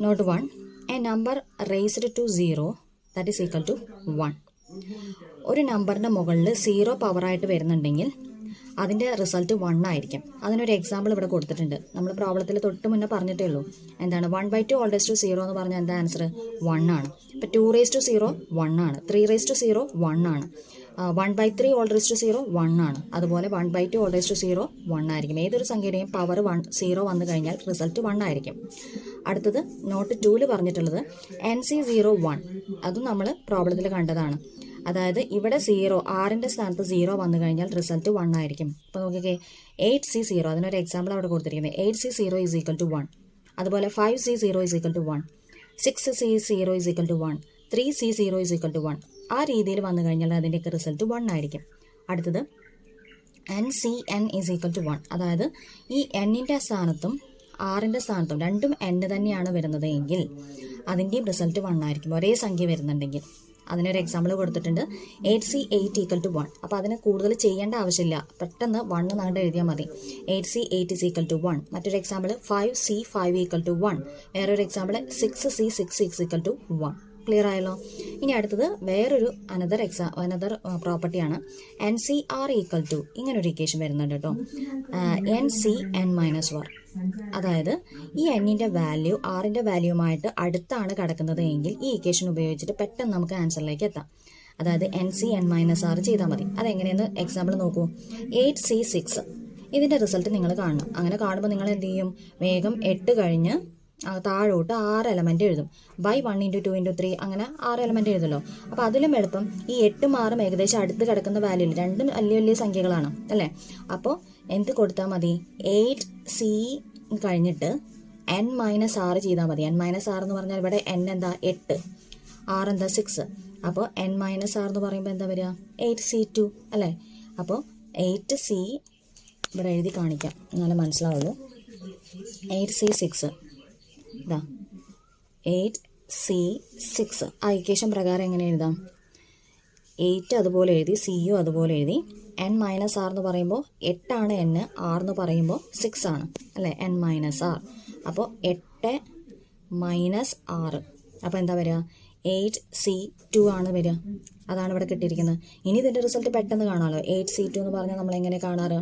Note 1, a number raised to 0 that is equal to 1. ഒരു നമ്പറിൻ്റെ മുകളിൽ 0 പവറായിട്ട് വരുന്നുണ്ടെങ്കിൽ അതിൻ്റെ റിസൾട്ട് 1 ആയിരിക്കും. അതിനൊരു എക്സാമ്പിൾ ഇവിടെ കൊടുത്തിട്ടുണ്ട്. നമ്മൾ പ്രോബ്ലത്തിൽ തൊട്ട് മുന്നേ പറഞ്ഞിട്ടേ ഉള്ളൂ. എന്താണ് 1/2 ഓൾ റേസ് ടു 0 എന്ന് പറഞ്ഞാൽ എന്താ ആൻസർ? 1 ആണ്. ഇപ്പോൾ 2 റേസ് ടു 0 1 ആണ്. 3 റേസ് ടു 0 1 ആണ്. 1/3 ഓൾ റേസ് ടു 0 1 ആണ്. അതുപോലെ 1/2 ഓൾ റേസ് ടു 0 1 ആയിരിക്കും. ഏതൊരു സംഖ്യയുടെയും പവർ 0 വന്നു കഴിഞ്ഞാൽ റിസൾട്ട് 1 ആയിരിക്കും. അടുത്തത് നോട്ട് 2 പറഞ്ഞിട്ടുള്ളത് NC01. അതും നമ്മൾ പ്രോബ്ലത്തിൽ കണ്ടതാണ്. അതായത് ഇവിടെ 0 ആറിൻ്റെ സ്ഥാനത്ത് 0 വന്നു കഴിഞ്ഞാൽ റിസൾട്ട് 1 ആയിരിക്കും. ഇപ്പോൾ നോക്കിക്കേ 8C0 അതിനൊരു എക്സാമ്പിൾ അവിടെ കൊടുത്തിരിക്കുന്നത്. 8C0 is equal to 1. അതുപോലെ 5C0 is equal to 1. 6C0 is equal to 1. 3C0 is equal to 1. ആ രീതിയിൽ വന്നു കഴിഞ്ഞാൽ അതിൻ്റെയൊക്കെ റിസൾട്ട് 1 ആയിരിക്കും. അടുത്തത് NCN ഈസ് ഈക്വൽ ടു 1. അതായത് ഈ എന്നിൻ്റെ സ്ഥാനത്തും ആറിൻ്റെ സ്ഥാനത്തും രണ്ടും n തന്നെയാണ് വരുന്നത് എങ്കിൽ അതിൻ്റെയും റിസൾട്ട് 1 ആയിരിക്കും. ഒരേ സംഖ്യ വരുന്നുണ്ടെങ്കിൽ. അതിനൊരു എക്സാമ്പിൾ കൊടുത്തിട്ടുണ്ട്. 8C8 equal to 1. അപ്പോൾ അതിന് കൂടുതൽ ചെയ്യേണ്ട ആവശ്യമില്ല. പെട്ടെന്ന് 1 നാണ്ട് എഴുതിയാൽ മതി. 8C8 is equal to 1. മറ്റൊരു എക്സാമ്പിൾ 5C5 ഈക്വൽ ടു 1. വേറൊരു example 6C6 equal to 1. Clear ആയല്ലോ? ഇനി അടുത്തത് വേറൊരു അനദർ പ്രോപ്പർട്ടിയാണ്. NCR ഈക്വൽ ടു ഇങ്ങനൊരു ഇക്വേഷൻ വരുന്നുണ്ട് കേട്ടോ. NCN-1. അതായത് ഈ എന്നിൻ്റെ വാല്യൂ ആറിൻ്റെ വാല്യൂമായിട്ട് അടുത്താണ് കിടക്കുന്നത് എങ്കിൽ ഈ ഇക്വേഷൻ ഉപയോഗിച്ചിട്ട് പെട്ടെന്ന് നമുക്ക് ആൻസറിലേക്ക് എത്താം. അതായത് NCN-R ചെയ്താൽ മതി. അതെങ്ങനെയെന്ന് എക്സാമ്പിൾ നോക്കൂ. 8C6 ഇതിൻ്റെ റിസൾട്ട് നിങ്ങൾ കാണണം. അങ്ങനെ കാണുമ്പോൾ നിങ്ങൾ എന്ത് ചെയ്യും? വേഗം 8 കഴിഞ്ഞ് താഴോട്ട് 6 എലമെൻറ്റ് എഴുതും. ബൈ 1 × 2 × 3 അങ്ങനെ 6 എലമെൻറ്റ് എഴുതുമല്ലോ. അപ്പോൾ അതിലും എളുപ്പം ഈ 8ഉം 6ഉം ഏകദേശം അടുത്ത് കിടക്കുന്ന വാല്യൂയിൽ രണ്ടും വലിയ വലിയ സംഖ്യകളാണ് അല്ലേ. അപ്പോൾ എന്ത് കൊടുത്താൽ മതി? 8C കഴിഞ്ഞിട്ട് N-R ചെയ്താൽ മതി. N-R എന്ന് പറഞ്ഞാൽ ഇവിടെ N എന്താ? 8, R എന്താ? 6. അപ്പോൾ N-R എന്ന് പറയുമ്പോൾ എന്താ വരിക? 8C2 അല്ലേ. അപ്പോൾ 8C ഇവിടെ എഴുതി കാണിക്കാം എന്നാലും മനസ്സിലാവുള്ളൂ. 8C6 ഇതാ 8C6. ആ ഇക്വേഷൻ പ്രകാരം എങ്ങനെ എഴുതാം? 8 അതുപോലെ എഴുതി, CU അതുപോലെ എഴുതി. N-R എന്ന് പറയുമ്പോൾ 8 ആണ് N, R എന്ന് പറയുമ്പോൾ 6 ആണ് അല്ലേ. N-R. അപ്പോൾ 8 - R. അപ്പോൾ എന്താ വരിക? 8C2 ആണ് വരിക. അതാണ് ഇവിടെ കിട്ടിയിരിക്കുന്നത്. ഇനി ഇതിൻ്റെ റിസൾട്ട് പെട്ടെന്ന് കാണാമല്ലോ. 8C2 എന്ന് പറഞ്ഞാൽ നമ്മൾ എങ്ങനെ കാണാറ്?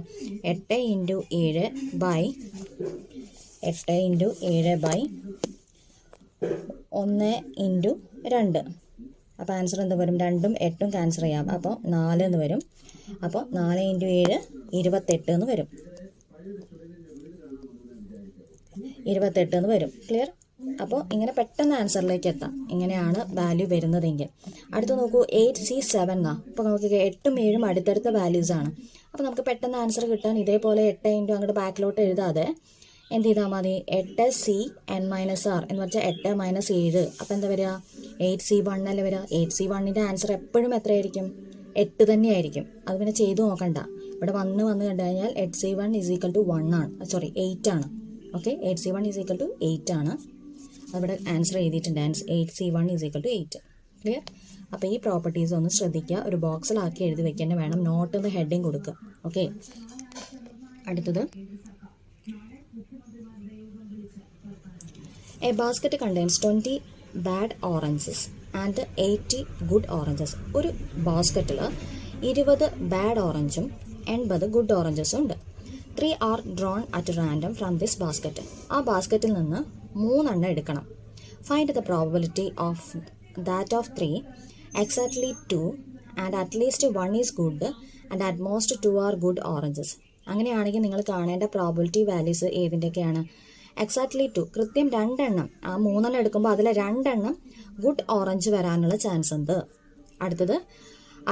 8 × 7 ബൈ 1 × 2. അപ്പോൾ ആൻസർ എന്ത് വരും? 2ഉം 8ഉം ക്യാൻസൽ ചെയ്യാം. അപ്പോൾ 4 എന്ന് വരും. അപ്പോൾ 4 × 7 28 എന്ന് വരും. 28 എന്ന് വരും. ക്ലിയർ? അപ്പോൾ ഇങ്ങനെ പെട്ടെന്ന് ആൻസറിലേക്ക് എത്താം. ഇങ്ങനെയാണ് വാല്യൂ വരുന്നതെങ്കിൽ. അടുത്ത് നോക്കൂ 8C7 എന്നാ. അപ്പോൾ നമുക്ക് 8ഉം 7ഉം അടുത്തടുത്ത വാല്യൂസാണ്. അപ്പോൾ നമുക്ക് പെട്ടെന്ന് ആൻസർ കിട്ടാൻ ഇതേപോലെ 8 × അങ്ങോട്ട് ബാക്കിലോട്ട് എഴുതാതെ എന്ത് ചെയ്താൽ മതി? 8CN-R എന്ന് വെച്ചാൽ 8 - 7. അപ്പോൾ എന്താ വരിക? 8C1 അല്ലേ വരിക. 8C1ൻ്റെ ആൻസർ എപ്പോഴും എത്രയായിരിക്കും? 8 തന്നെയായിരിക്കും. അത് പിന്നെ ചെയ്തു നോക്കണ്ട. ഇവിടെ വന്ന് കണ്ടു കഴിഞ്ഞാൽ 8C1 ഈസ് ഈക്വൽ ടു 1 ആണ്. 8 ആണ്. Okay, 8C1 is equal to 8 ആണ്. അവിടെ ആൻസർ എഴുതിയിട്ടുണ്ട്. 8C1 is equal to 8. Clear? അപ്പോൾ ഈ പ്രോപ്പർട്ടീസ് ഒന്ന് ശ്രദ്ധിക്കുക. ഒരു ബോക്സിലാക്കി എഴുതി വെക്കാൻ വേണം. നോട്ട് ഹെഡിങ് കൊടുക്കുക. ഓക്കെ, അടുത്തത് A basket contains 20 bad oranges and 80 good oranges. ഒരു ബാസ്ക്കറ്റിൽ 20 ബാഡ് ഓറഞ്ചും 80 ഗുഡ് ഓറഞ്ചസും ഉണ്ട്. 3 are drawn at random from this basket. ആ ബാസ്ക്കറ്റിൽ നിന്ന് 3 എണ്ണം എടുക്കണം. Find the probability of that of 3, exactly 2 and at least 1 is good and at most 2 are good oranges. അങ്ങനെയാണെങ്കിൽ നിങ്ങൾ കാണേണ്ട പ്രോബിലിറ്റി വാല്യൂസ് ഏതിൻ്റെയൊക്കെയാണ്? എക്സാക്ട്ലി 2, കൃത്യം 2 എണ്ണം, ആ 3 എണ്ണം എടുക്കുമ്പോൾ അതിലെ 2 എണ്ണം ഗുഡ് ഓറഞ്ച് വരാനുള്ള ചാൻസ് ഉണ്ട്. അടുത്തത്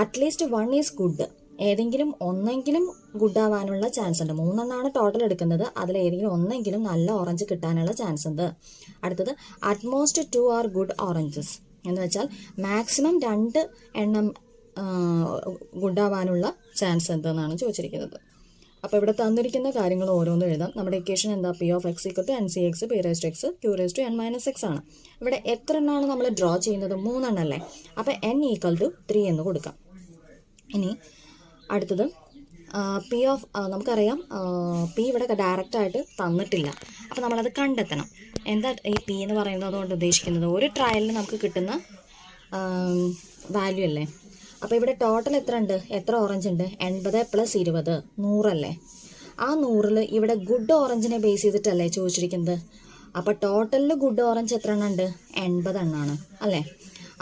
അറ്റ്ലീസ്റ്റ് 1 ഈസ് ഗുഡ്, ഏതെങ്കിലും ഒന്നെങ്കിലും ഗുഡ് ആവാനുള്ള ചാൻസ് ഉണ്ട്. 3 എണ്ണമാണ് ടോട്ടൽ എടുക്കുന്നത്, അതിൽ ഏതെങ്കിലും ഒന്നെങ്കിലും നല്ല ഓറഞ്ച് കിട്ടാനുള്ള ചാൻസ് ഉണ്ട്. അടുത്തത് അറ്റ്മോസ്റ്റ് 2 ആർ ഗുഡ് ഓറഞ്ചസ് എന്ന് വെച്ചാൽ മാക്സിമം 2 എണ്ണം ഗുഡ് ആവാനുള്ള ചാൻസ് എന്തെന്നാണ് ചോദിച്ചിരിക്കുന്നത്. അപ്പോൾ ഇവിടെ തന്നിരിക്കുന്ന കാര്യങ്ങൾ ഓരോന്നും എഴുതാം. നമ്മുടെ ഇക്വേഷൻ എന്താ? P of X equal to N C X P raised to X Q raised to N minus X ആണ്. ഇവിടെ എത്ര എണ്ണമാണ് നമ്മൾ ഡ്രോ ചെയ്യുന്നത്? 3 എണ്ണല്ലേ. അപ്പോൾ എൻ ഈക്വൽ ടു 3 എന്ന് കൊടുക്കാം. ഇനി അടുത്തത് പി ഓഫ്, നമുക്കറിയാം പി ഇവിടെ ഡയറക്റ്റായിട്ട് തന്നിട്ടില്ല, അപ്പോൾ നമ്മളത് കണ്ടെത്തണം. എന്താ ഈ പി എന്ന് പറയുന്നത് കൊണ്ട് ഉദ്ദേശിക്കുന്നത്? ഒരു ട്രയലിന് നമുക്ക് കിട്ടുന്ന വാല്യൂ അല്ലേ. അപ്പോൾ ഇവിടെ ടോട്ടൽ എത്ര ഉണ്ട്? എത്ര ഓറഞ്ച് ഉണ്ട്? 80 + 20 100 അല്ലേ. ആ 100ൽ ഇവിടെ ഗുഡ് ഓറഞ്ചിനെ ബേസ് ചെയ്തിട്ടല്ലേ ചോദിച്ചിരിക്കുന്നത്. അപ്പോൾ ടോട്ടലിൽ ഗുഡ് ഓറഞ്ച് എത്ര എണ്ണം ഉണ്ട്? 80 എണ്ണമാണ് അല്ലേ.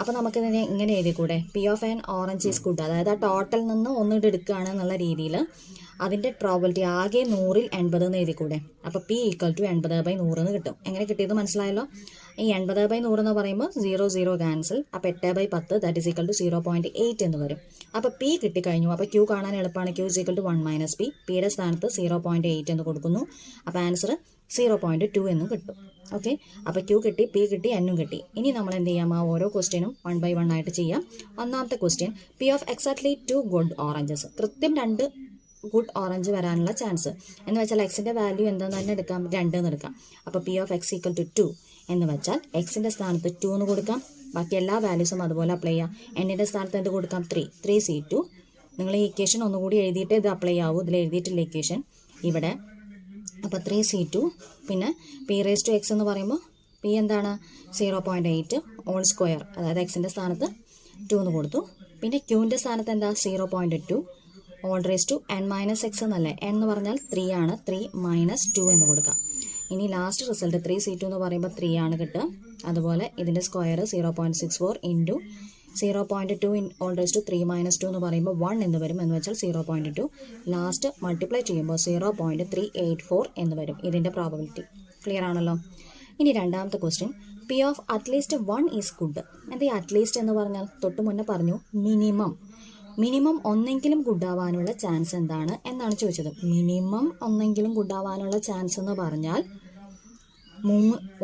അപ്പോൾ നമുക്കിതിനെ ഇങ്ങനെ എഴുതിക്കൂടെ? P of N orange is good, അതായത് ആ ടോട്ടലിൽ നിന്ന് ഒന്നിട്ട് എടുക്കുകയാണ് എന്നുള്ള രീതിയിൽ അതിൻ്റെ പ്രോബിലിറ്റി ആകെ 100ൽ 80 എന്ന് എഴുതിക്കൂടെ? അപ്പോൾ പി ഈക്വൽ ടു 80/100 എന്ന് കിട്ടും. എങ്ങനെ കിട്ടിയത് മനസ്സിലായല്ലോ? ഈ 80/100 എന്ന് പറയുമ്പോൾ 0 0 ക്യാൻസൽ, അപ്പോൾ 8/10 ദാറ്റ് ഈസ് ഈക്വൽ ടു 0.8 എന്ന് വരും. അപ്പോൾ പി കിട്ടിക്കഴിഞ്ഞു. അപ്പോൾ ക്യൂ കാണാൻ എളുപ്പമാണ്. Q is equal to 1 - P. പിയുടെ സ്ഥാനത്ത് 0.8 എന്ന് കൊടുക്കുന്നു. അപ്പോൾ ആൻസർ 0.2 എന്നും കിട്ടും. ഓക്കെ, അപ്പോൾ ക്യൂ കിട്ടി, പി കിട്ടി, എന്നും കിട്ടി. ഇനി നമ്മൾ എന്ത് ചെയ്യാം? ആ ഓരോ ക്വസ്റ്റ്യനും 1 by 1 ആയിട്ട് ചെയ്യാം. ഒന്നാമത്തെ question, P of exactly 2 good oranges, കൃത്യം 2 ഗുഡ് ഓറഞ്ച് വരാനുള്ള ചാൻസ് എന്ന് വെച്ചാൽ എക്സിൻ്റെ വാല്യൂ എന്താണെന്ന് തന്നെ എടുക്കാം, 2 എന്ന് എടുക്കാം. അപ്പോൾ P of X equal to 2 എന്ന് വെച്ചാൽ എക്സിൻ്റെ സ്ഥാനത്ത് 2 എന്ന് കൊടുക്കാം. ബാക്കി എല്ലാ വാല്യൂസും അതുപോലെ അപ്ലൈ ചെയ്യാം. എന്നിൻ്റെ സ്ഥാനത്ത് എന്ത് കൊടുക്കാം? 3 C2. നിങ്ങൾ ഈ ഇക്വേഷൻ ഒന്നുകൂടി എഴുതിയിട്ട് ഇത് അപ്ലൈ ആവൂ. ഇതിൽ എഴുതിയിട്ടില്ല ഇക്വേഷൻ ഇവിടെ. അപ്പോൾ 3 C2, പിന്നെ പി റേസ് ടു എക്സ് എന്ന് പറയുമ്പോൾ പി എന്താണ്? 0.8 ഓൾ സ്ക്വയർ, അതായത് എക്സിൻ്റെ സ്ഥാനത്ത് 2 എന്ന് കൊടുത്തു. പിന്നെ ക്യൂവിൻ്റെ സ്ഥാനത്ത് എന്താ? 0.2 all raise to N minus X എന്നല്ലേ. എൻ എന്ന് പറഞ്ഞാൽ 3 ആണ്. 3 - 2 എന്ന് കൊടുക്കാം. ഇനി ലാസ്റ്റ് റിസൾട്ട് 3 C2 എന്ന് പറയുമ്പോൾ 3 ആണ് കിട്ടുക. അതുപോലെ ഇതിൻ്റെ square 0.64 into 0.2 all raise to 3 - 2 എന്ന് പറയുമ്പോൾ 1 എന്ന് വരും. എന്ന് വെച്ചാൽ 0.2 ലാസ്റ്റ് മൾട്ടിപ്ലൈ ചെയ്യുമ്പോൾ 0.384 എന്ന് വരും. ഇതിൻ്റെ പ്രോബബിലിറ്റി ക്ലിയർ ആണല്ലോ. ഇനി രണ്ടാമത്തെ question, P of at least 1 is good. എന്താ ഈ അറ്റ്ലീസ്റ്റ് എന്ന് പറഞ്ഞാൽ? തൊട്ട് മുന്നേ പറഞ്ഞു മിനിമം ഒന്നെങ്കിലും ഗുഡാവാനുള്ള ചാൻസ് എന്താണ് എന്നാണ് ചോദിച്ചത്. മിനിമം ഒന്നെങ്കിലും ഗുഡാവാനുള്ള ചാൻസ് എന്ന് പറഞ്ഞാൽ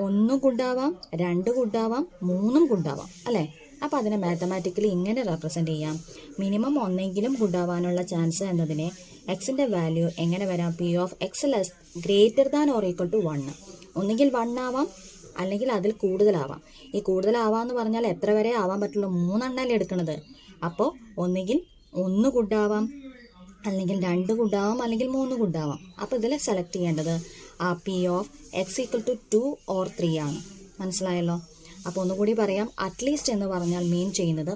1 ഗുഡാവാം, 2 ഗുഡാവാം, 3 ഗുഡാവാം അല്ലേ. അപ്പോൾ അതിനെ മാത്തമാറ്റിക്കലി ഇങ്ങനെ റെപ്രസെൻറ്റ് ചെയ്യാം. മിനിമം ഒന്നെങ്കിലും ഗുഡാവാനുള്ള ചാൻസ് എന്നതിനെ എക്സിൻ്റെ വാല്യൂ എങ്ങനെ വരാം? P of X less greater than or equal to 1. ഒന്നുകിൽ 1 ആവാം, അല്ലെങ്കിൽ അതിൽ കൂടുതലാവാം. ഈ കൂടുതലാവാമെന്ന് പറഞ്ഞാൽ എത്ര വരെ ആവാൻ പറ്റുള്ളൂ? 3 എണ്ണല്ലേ എടുക്കുന്നത്. അപ്പോൾ ഒന്നുകിൽ 1 ഗുഡാവാം, അല്ലെങ്കിൽ 2 ഗുഡാവാം, അല്ലെങ്കിൽ 3 ഗുഡാവാം. അപ്പോൾ ഇതിൽ സെലക്ട് ചെയ്യേണ്ടത് ആ P of X equal to 2 or 3 ആണ്. മനസ്സിലായല്ലോ? അപ്പോൾ ഒന്നുകൂടി പറയാം, അറ്റ്ലീസ്റ്റ് എന്ന് പറഞ്ഞാൽ മീൻ ചെയ്യുന്നത്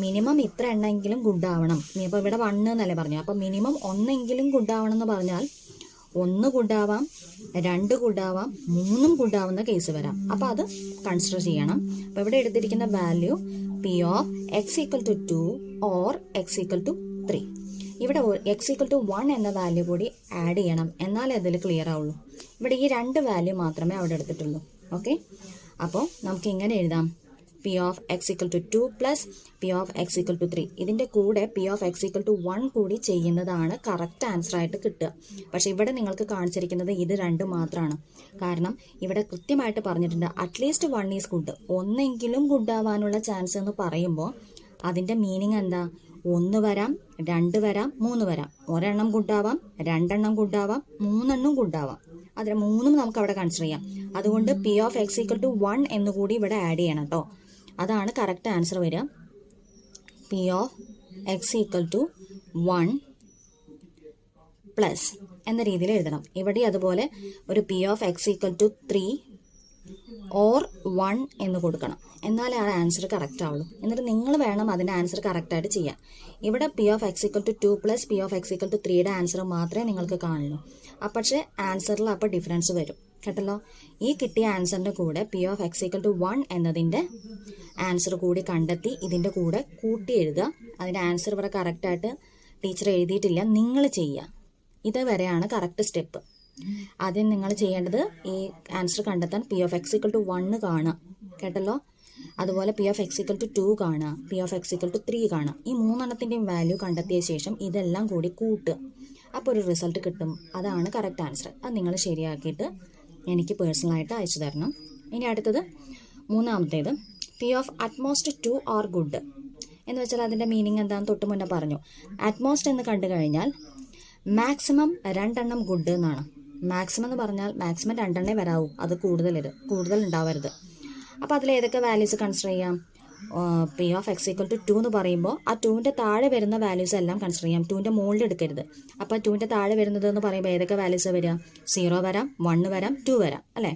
മിനിമം ഇത്ര എണ്ണമെങ്കിലും ഗുഡാവണം. അപ്പോൾ ഇവിടെ 1 എന്നല്ലേ പറഞ്ഞു. അപ്പോൾ മിനിമം ഒന്നെങ്കിലും ഗുഡാവണം എന്ന് പറഞ്ഞാൽ 1 ഗുഡാവാം, 2 ഗുഡാവാം, 3 ഗുഡാവുന്ന കേസ് വരാം. അപ്പോൾ അത് കൺസിഡർ ചെയ്യണം. അപ്പോൾ ഇവിടെ എടുത്തിരിക്കുന്ന value P of X equal to 2 or X equal to 3. ഇവിടെ എക്സ് ഈക്വൽ ടു 1 എന്ന വാല്യൂ കൂടി ആഡ് ചെയ്യണം, എന്നാലേ അതിൽ ക്ലിയർ ആവുള്ളൂ. ഇവിടെ ഈ 2 വാല്യൂ മാത്രമേ അവിടെ എടുത്തിട്ടുള്ളൂ. ഓക്കെ, അപ്പോൾ നമുക്ക് ഇങ്ങനെ എഴുതാം, P of X equal to 2 plus P of X equal to 3. ഇതിൻ്റെ കൂടെ P of X equal to 1 കൂടി ചെയ്യുന്നതാണ് കറക്റ്റ് ആൻസർ ആയിട്ട് കിട്ടുക. പക്ഷേ ഇവിടെ നിങ്ങൾക്ക് കാണിച്ചിരിക്കുന്നത് ഇത് 2 മാത്രമാണ്. കാരണം ഇവിടെ കൃത്യമായിട്ട് പറഞ്ഞിട്ടുണ്ട് അറ്റ്ലീസ്റ്റ് 1 ഈസ് ഗുഡ്. ഒന്നെങ്കിലും ഗുഡ് ആവാനുള്ള ചാൻസ് എന്ന് പറയുമ്പോൾ അതിൻ്റെ മീനിങ് എന്താ? 1 വരാം, 2 വരാം, 3 വരാം. ഒരെണ്ണം ഗുഡാവാം, 2 എണ്ണം ഗുഡാവാം, 3 എണ്ണം ഗുഡാവാം. അതിന് 3 നമുക്ക് അവിടെ കൺസിഡർ ചെയ്യാം. അതുകൊണ്ട് P of X equal to 1 എന്നുകൂടി ഇവിടെ ആഡ് ചെയ്യണം കേട്ടോ. അതാണ് കറക്റ്റ് ആൻസർ വരിക. P of X equal to 1 plus എന്ന രീതിയിൽ എഴുതണം. ഇവിടെ അതുപോലെ ഒരു P of X equal to 3 or 1 എന്ന് കൊടുക്കണം. എന്നാലേ ആ ആൻസർ കറക്റ്റ് ആവുള്ളൂ. എന്നിട്ട് നിങ്ങൾ വേണം അതിൻ്റെ ആൻസർ കറക്റ്റായിട്ട് ചെയ്യാൻ. ഇവിടെ P of X equal to 2 plus P of X equal to 3യുടെ ആൻസർ മാത്രമേ നിങ്ങൾക്ക് കാണുള്ളൂ. പക്ഷേ ആൻസറിൽ അപ്പോൾ ഡിഫറൻസ് വരും കേട്ടല്ലോ. ഈ കിട്ടിയ ആൻസറിൻ്റെ കൂടെ P of X equal to 1 എന്നതിൻ്റെ ആൻസർ കൂടി കണ്ടെത്തി ഇതിൻ്റെ കൂടെ കൂട്ടി എഴുതുക. അതിൻ്റെ ആൻസർ ഇവിടെ കറക്റ്റായിട്ട് ടീച്ചർ എഴുതിയിട്ടില്ല, നിങ്ങൾ ചെയ്യുക. ഇതുവരെയാണ് കറക്റ്റ് സ്റ്റെപ്പ്. ആദ്യം നിങ്ങൾ ചെയ്യേണ്ടത് ഈ ആൻസർ കണ്ടെത്താൻ P of X equal to 1 കാണുക, കേട്ടല്ലോ. അതുപോലെ P of X equal to 2 കാണുക, P of X equal to 3 കാണുക. ഈ മൂന്നെണ്ണത്തിൻ്റെയും വാല്യൂ കണ്ടെത്തിയ ശേഷം ഇതെല്ലാം കൂടി കൂട്ടുക. അപ്പോൾ ഒരു റിസൾട്ട് കിട്ടും. അതാണ് കറക്റ്റ് ആൻസർ. അത് നിങ്ങൾ ശരിയാക്കിയിട്ട് എനിക്ക് പേഴ്സണലായിട്ട് അയച്ചു തരണം. ഇനി അടുത്തത് മൂന്നാമത്തേത്, P of at most 2 are good എന്ന് വെച്ചാൽ അതിൻ്റെ മീനിങ് എന്താണെന്ന് തൊട്ട് മുന്നേ പറഞ്ഞു. അറ്റ്മോസ്റ്റ് എന്ന് കണ്ടു കഴിഞ്ഞാൽ മാക്സിമം 2 ഗുഡ് എന്നാണ്. മാക്സിമം എന്ന് പറഞ്ഞാൽ മാക്സിമം 2 വരാവൂ, അത് കൂടുതൽ ഉണ്ടാവരുത്. അപ്പോൾ അതിൽ ഏതൊക്കെ വാല്യൂസ് കൺസിഡർ ചെയ്യാം? P of X equal to 2 എന്ന് പറയുമ്പോൾ ആ 2ൻ്റെ താഴെ വരുന്ന വാല്യൂസ് എല്ലാം കൺസിഡർ ചെയ്യാം. 2ൻ്റെ മുകളിൽ എടുക്കരുത്. അപ്പോൾ 2ൻ്റെ താഴെ വരുന്നത് എന്ന് പറയുമ്പോൾ ഏതൊക്കെ വാല്യൂസ് വരിക? 0 വരാം, 1 വരാം, 2 വരാം, അല്ലേ?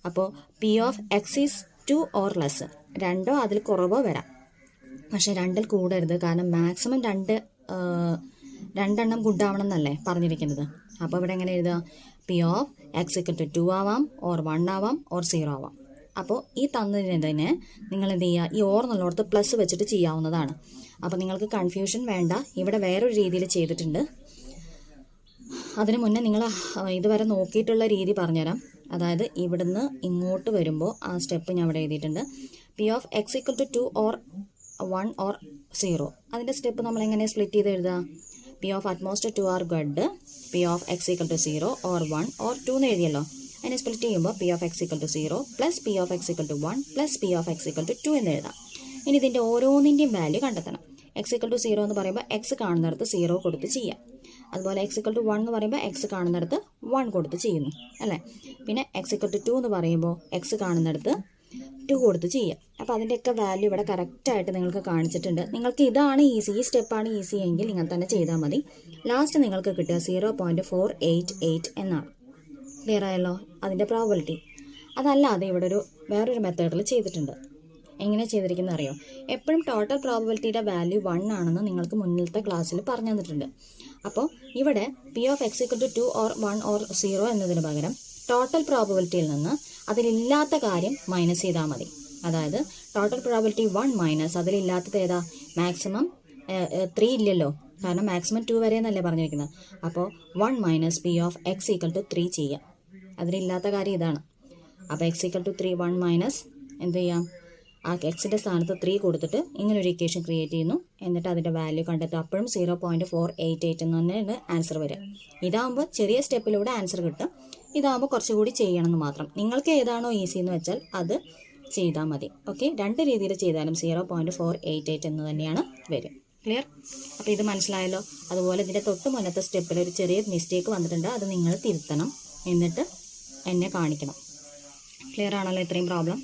അപ്പോൾ P of X is 2 or less, 2ഓ അതിൽ കുറവോ വരാം. പക്ഷേ 2ൽ കൂടരുത്. കാരണം മാക്സിമം 2 ഗുഡ് ആവണം എന്നല്ലേ പറഞ്ഞിരിക്കുന്നത്. അപ്പോൾ ഇവിടെ എങ്ങനെ എഴുതുക? P of X equal to 2 ആവാം, ഓർ 1 ആവാം, ഓർ 0 ആവാം. അപ്പോൾ ഈ തന്നതിനെ നിങ്ങൾ എന്ത് ചെയ്യുക? ഈ ഓർ എന്നുള്ളിടത്ത് പ്ലസ് വെച്ചിട്ട് ചെയ്യാവുന്നതാണ്. അപ്പോൾ നിങ്ങൾക്ക് കൺഫ്യൂഷൻ വേണ്ട. ഇവിടെ വേറൊരു രീതിയിൽ ചെയ്തിട്ടുണ്ട്. അതിന് മുന്നേ നിങ്ങൾ ഇതുവരെ നോക്കിയിട്ടുള്ള രീതി പറഞ്ഞുതരാം. അതായത് ഇവിടുന്ന് ഇങ്ങോട്ട് വരുമ്പോൾ ആ സ്റ്റെപ്പ് ഞാൻ ഇവിടെ എഴുതിയിട്ടുണ്ട്. P of X equal to 2 or 1 or 0. അതിൻ്റെ സ്റ്റെപ്പ് നമ്മൾ എങ്ങനെ സ്പ്ലിറ്റ് ചെയ്ത് എഴുതുക? P of at most 2 are good, P of X equal to 0 or 1 or 2 എന്ന് എഴുതിയല്ലോ. അതിനെ സ്പ്ലിറ്റ് ചെയ്യുമ്പോൾ P of X equal to 0 plus P of X equal to 1 plus P of X equal to 2 എന്ന് എഴുതാം. ഇനി ഇതിൻ്റെ ഓരോന്നിൻ്റെയും വാല്യൂ കണ്ടെത്തണം. എക്സ് ഈക്വൽ ടു 0 എന്ന് പറയുമ്പോൾ എക്സ് കാണുന്നിടത്ത് 0 കൊടുത്ത് ചെയ്യാം. അതുപോലെ എക്സ് ഈക്വൽ ടു 1 എന്ന് പറയുമ്പോൾ എക്സ് കാണുന്നിടത്ത് 1 കൊടുത്ത് ചെയ്യുന്നു, അല്ലേ? പിന്നെ എക്സ് ഈക്വൽ ടു 2 എന്ന് പറയുമ്പോൾ എക്സ് കാണുന്നിടത്ത് 2 കൊടുത്ത് ചെയ്യാം. അപ്പോൾ അതിൻ്റെയൊക്കെ വാല്യൂ ഇവിടെ കറക്റ്റായിട്ട് നിങ്ങൾക്ക് കാണിച്ചിട്ടുണ്ട്. നിങ്ങൾക്ക് ഇതാണ് ഈസി, ഈ സ്റ്റെപ്പാണ് ഈസി എങ്കിൽ ഇങ്ങനെ തന്നെ ചെയ്താൽ മതി. ലാസ്റ്റ് നിങ്ങൾക്ക് കിട്ടുക 0.488 എന്നാണ്. ക്ലിയർ ആയല്ലോ അതിൻ്റെ പ്രോബബിലിറ്റി? അതല്ലാതെ ഇവിടെ വേറൊരു മെത്തേഡിൽ ചെയ്തിട്ടുണ്ട്. എങ്ങനെ ചെയ്തിരിക്കുന്നത് അറിയോ? എപ്പോഴും ടോട്ടൽ പ്രോബബിലിറ്റിയുടെ വാല്യൂ 1 ആണെന്ന് നിങ്ങൾക്ക് മുന്നിലത്തെ ക്ലാസ്സിൽ പറഞ്ഞു തന്നിട്ടുണ്ട്. അപ്പോൾ ഇവിടെ P of X equal to 2 or 1 or 0 എന്നതിന് പകരം ടോട്ടൽ പ്രോബബിലിറ്റിയിൽ നിന്ന് അതിലില്ലാത്ത കാര്യം മൈനസ് ചെയ്താൽ മതി. അതായത് ടോട്ടൽ പ്രോബബിലിറ്റി 1 മൈനസ് അതിലില്ലാത്തത് ഏതാ? മാക്സിമം 3 ഇല്ലല്ലോ, കാരണം മാക്സിമം 2 വരെ എന്നല്ലേ പറഞ്ഞിരിക്കുന്നത്. അപ്പോൾ 1 minus P of X equal to 3 ചെയ്യാം. അതിലില്ലാത്ത കാര്യം ഇതാണ്. അപ്പോൾ എക്സ് ഈക്വൽ ടു 3 1 മൈനസ് എന്ത് ചെയ്യാം? ആ എക്സിൻ്റെ സ്ഥാനത്ത് 3 കൊടുത്തിട്ട് ഇങ്ങനൊരു ഇക്വേഷൻ ക്രിയേറ്റ് ചെയ്യുന്നു. എന്നിട്ട് അതിൻ്റെ വാല്യൂ കണ്ടെത്തുക. അപ്പോഴും 0.488 എന്ന് തന്നെയാണ് ആൻസർ വരിക. ഇതാകുമ്പോൾ ചെറിയ സ്റ്റെപ്പിലൂടെ ആൻസർ കിട്ടും. ഇതാകുമ്പോൾ കുറച്ചുകൂടി ചെയ്യണമെന്ന് മാത്രം. നിങ്ങൾക്ക് ഏതാണോ ഈസി എന്ന് വെച്ചാൽ അത് ചെയ്താൽ മതി. ഓക്കെ, 2 രീതിയിൽ ചെയ്താലും 0.488 എന്ന് തന്നെയാണ് വരും. ക്ലിയർ? അപ്പോൾ ഇത് മനസ്സിലായല്ലോ. അതുപോലെ ഇതിൻ്റെ തൊട്ട് മുന്നത്തെ സ്റ്റെപ്പിൽ ഒരു ചെറിയ മിസ്റ്റേക്ക് വന്നിട്ടുണ്ട്. അത് നിങ്ങൾ തിരുത്തണം, എന്നിട്ട് എന്നെ കാണിക്കണം. ക്ലിയർ ആണല്ലോ ഇത്രയും പ്രോബ്ലം?